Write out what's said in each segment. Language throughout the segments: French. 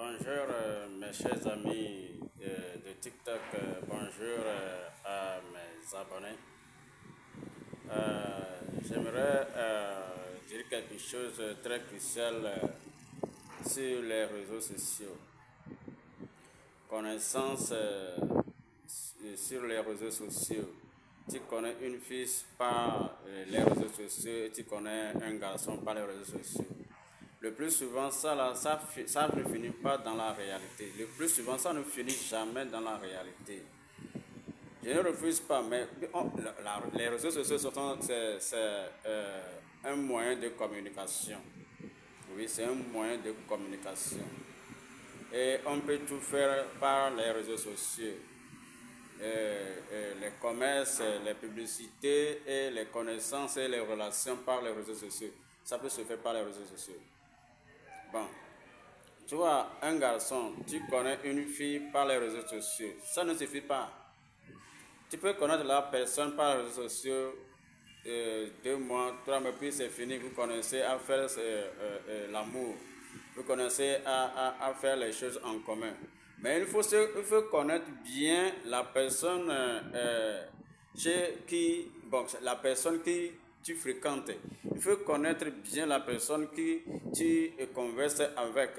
Bonjour mes chers amis de TikTok, bonjour à mes abonnés. J'aimerais dire quelque chose de très crucial sur les réseaux sociaux. Connaissance sur les réseaux sociaux. Tu connais une fille par les réseaux sociaux et tu connais un garçon par les réseaux sociaux. Le plus souvent, ça ne finit pas dans la réalité. Le plus souvent, ça ne finit jamais dans la réalité. Je ne refuse pas, mais les réseaux sociaux, c'est un moyen de communication. Oui, c'est un moyen de communication. Et on peut tout faire par les réseaux sociaux. Les commerces, les publicités et les connaissances et les relations par les réseaux sociaux. Ça peut se faire par les réseaux sociaux. Bon, tu vois, un garçon, tu connais une fille par les réseaux sociaux. Ça ne suffit pas. Tu peux connaître la personne par les réseaux sociaux 2 mois, 3 mois, puis c'est fini. Vous connaissez à faire l'amour. Vous connaissez à faire les choses en commun. Mais il faut connaître bien la personne la personne qui tu fréquentes. Il faut connaître bien la personne qui tu converses avec.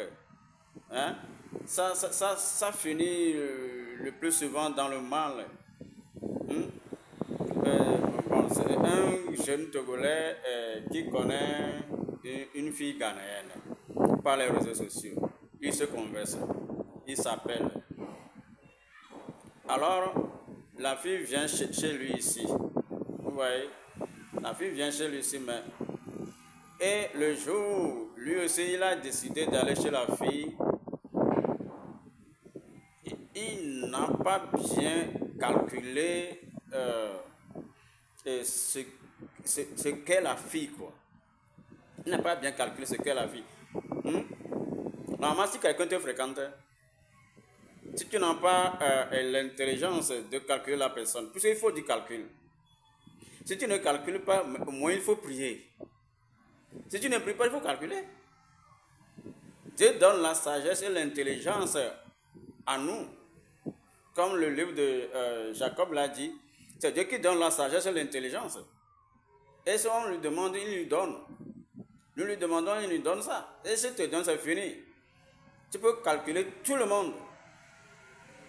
Hein? Ça finit le plus souvent dans le mal. C'est un jeune Togolais qui connaît une fille ghanéenne par les réseaux sociaux. Ils se conversent, ils s'appellent. Alors, la fille vient chez lui ici. Vous voyez? La fille vient chez lui ici, mais... Et le jour, lui aussi, il a décidé d'aller chez la fille. Il n'a pas bien calculé ce qu'est la fille, quoi. Il n'a pas bien calculé ce qu'est la fille. Normalement, si quelqu'un te fréquente, si tu n'as pas l'intelligence de calculer la personne, puisqu'il faut du calcul. Si tu ne calcules pas, au moins il faut prier. Si tu ne pries pas, il faut calculer. Dieu donne la sagesse et l'intelligence à nous. Comme le livre de Jacob l'a dit, c'est Dieu qui donne la sagesse et l'intelligence. Et si on lui demande, il lui donne. Nous lui demandons, il lui donne ça. Et si tu te donne, c'est fini. Tu peux calculer tout le monde.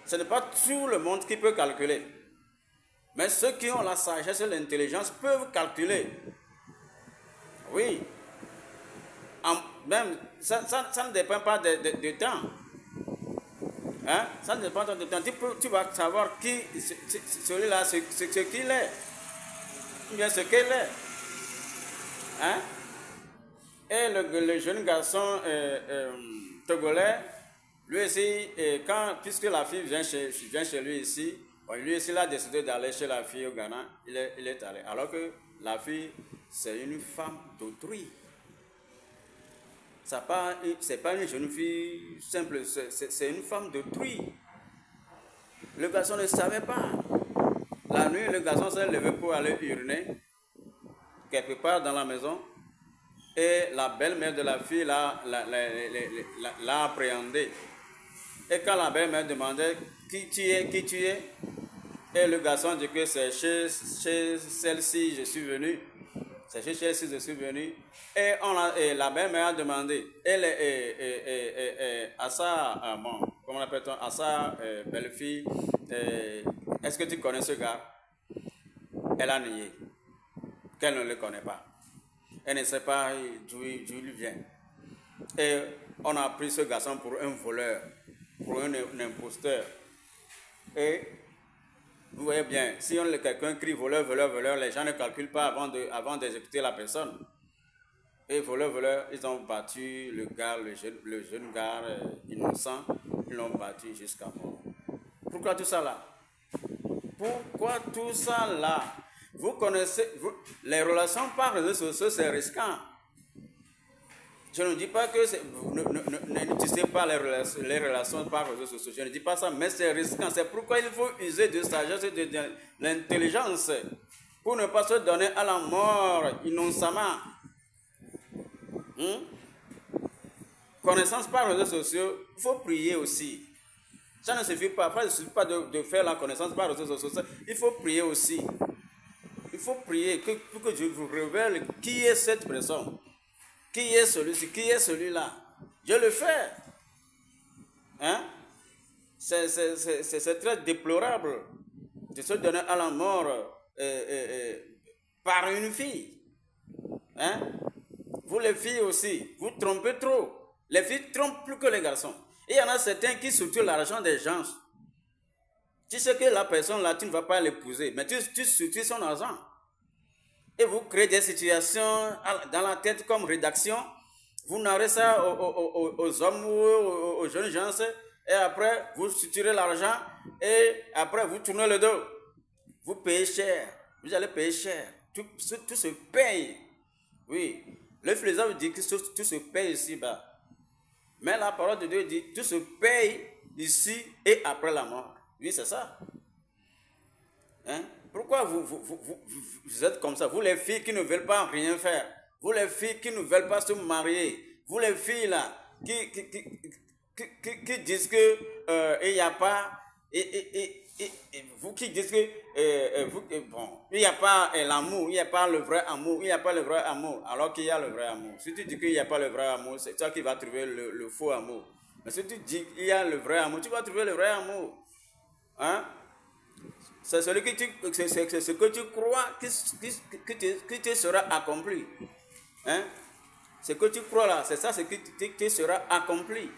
Ce n'est pas tout le monde qui peut calculer. Mais ceux qui ont la sagesse et l'intelligence peuvent calculer. Oui. Même, ça ne dépend pas de temps. Hein? Ça ne dépend pas de temps. Tu vas savoir qui, celui-là, ce qu'il est. Ou bien ce qu'elle est. Hein? Et le jeune garçon togolais, lui aussi, puisque la fille vient chez lui ici, lui aussi il a décidé d'aller chez la fille au Ghana, il est allé. Alors que la fille, c'est une femme d'autrui. Ce n'est pas une jeune fille simple, c'est une femme d'autrui. Le garçon ne savait pas. La nuit, le garçon s'est levé pour aller uriner, quelque part dans la maison. Et la belle-mère de la fille l'a appréhendé. Et quand la belle-mère demandait qui tu es, et le garçon dit que c'est chez celle-ci je suis venu. C'est chez celle-ci je suis venu. Et la belle-mère a demandé, à sa, comment appelle-t-on, à sa belle-fille, est-ce que tu connais ce gars? Elle a nié, qu'elle ne le connaît pas. Elle ne sait pas d'où il vient. Et on a pris ce garçon pour un voleur, pour un imposteur. Et vous voyez bien, si quelqu'un crie voleur, voleur, voleur, les gens ne calculent pas avant d'exécuter la personne. Et voleur, voleur, ils ont battu le jeune gars innocent, ils l'ont battu jusqu'à mort. Pourquoi tout ça là? Pourquoi tout ça là? Vous connaissez, les relations par réseaux sociaux, c'est risquant. Je ne dis pas que n'utilisez pas les relations par réseaux sociaux. Je ne dis pas ça, mais c'est risquant. C'est pourquoi il faut user de sagesse et de l'intelligence pour ne pas se donner à la mort innocemment. connaissance par les réseaux sociaux, il faut prier aussi. Ça ne suffit pas. Il ne suffit pas de faire la connaissance par les réseaux sociaux. Il faut prier aussi. Il faut prier pour que Dieu vous révèle qui est cette personne. Qui est celui-ci, qui est celui-là. Je le fais. Hein? C'est très déplorable de se donner à la mort par une fille. Hein? Vous les filles aussi, vous trompez trop. Les filles trompent plus que les garçons. Et il y en a certains qui soutiennent l'argent des gens. Tu sais que la personne là, tu ne vas pas l'épouser, mais tu soutiens son argent. Et vous créez des situations dans la tête comme rédaction. Vous narrez ça aux hommes ou aux jeunes gens. Et après, vous suturez l'argent. Et après, vous tournez le dos. Vous payez cher. Vous allez payer cher. Tout se paye. Oui. Le philosophe dit que tout se paye ici-bas. Mais la parole de Dieu dit tout se paye ici et après la mort. Oui, c'est ça. Hein? Pourquoi vous êtes comme ça? Vous les filles qui ne veulent pas rien faire. Vous les filles qui ne veulent pas se marier. Vous les filles là qui disent que il n'y a pas... vous qui dites que bon, il n'y a pas l'amour, il n'y a pas le vrai amour, il n'y a pas le vrai amour, alors qu'il y a le vrai amour. Si tu dis qu'il n'y a pas le vrai amour, c'est toi qui vas trouver le faux amour. Mais si tu dis qu'il y a le vrai amour, tu vas trouver le vrai amour. Hein? C'est ce que tu crois qui te sera accompli. Hein? Ce que tu crois là, c'est ça ce qui te sera accompli.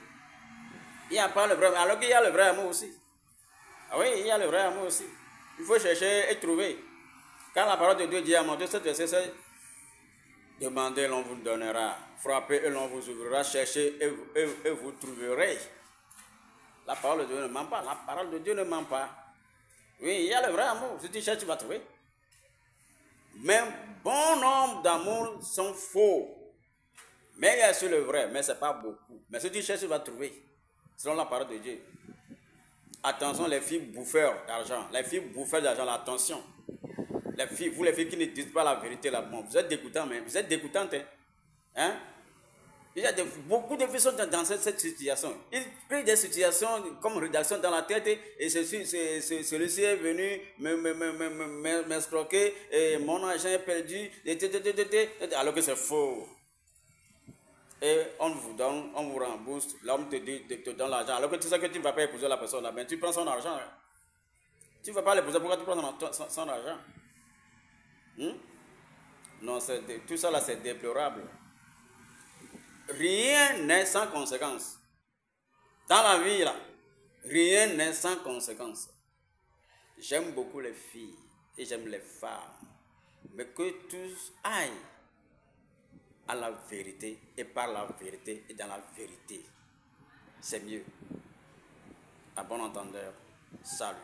Il n'y a pas le vrai amour, alors qu'il y a le vrai amour aussi. Ah oui, il y a le vrai amour aussi. Il faut chercher et trouver. Quand la parole de Dieu dit à Matthieu 7, verset 16, demandez, l'on vous donnera. Frappez et l'on vous ouvrira. Cherchez et vous trouverez. La parole de Dieu ne ment pas. La parole de Dieu ne ment pas. Oui, il y a le vrai amour. Si tu cherches, tu vas trouver. Mais bon nombre d'amours sont faux. Mais il y a sur le vrai, mais ce n'est pas beaucoup. Mais si tu cherches, tu vas trouver. Selon la parole de Dieu. Attention, les filles bouffeurs d'argent. Les filles bouffeurs d'argent, attention. Vous les filles qui ne dites pas la vérité là, bon, vous êtes dégoûtants, mais vous êtes dégoûtantes. Hein? Il y a beaucoup de filles sont dans cette situation. Ils créent des situations comme rédaction dans la tête et celui-ci est venu m'escroquer et mon argent est perdu, alors que c'est faux. Et on vous rembourse, l'homme te donne l'argent. Alors que tu sais que tu ne vas pas épouser la personne là, mais tu prends son argent. Hein. Tu ne vas pas l'épouser, pourquoi tu prends son argent? Non, tout ça là c'est déplorable. Rien n'est sans conséquence. Dans la vie là, rien n'est sans conséquence. J'aime beaucoup les filles et j'aime les femmes. Mais que tous aillent à la vérité et par la vérité et dans la vérité. C'est mieux. À bon entendeur, salut.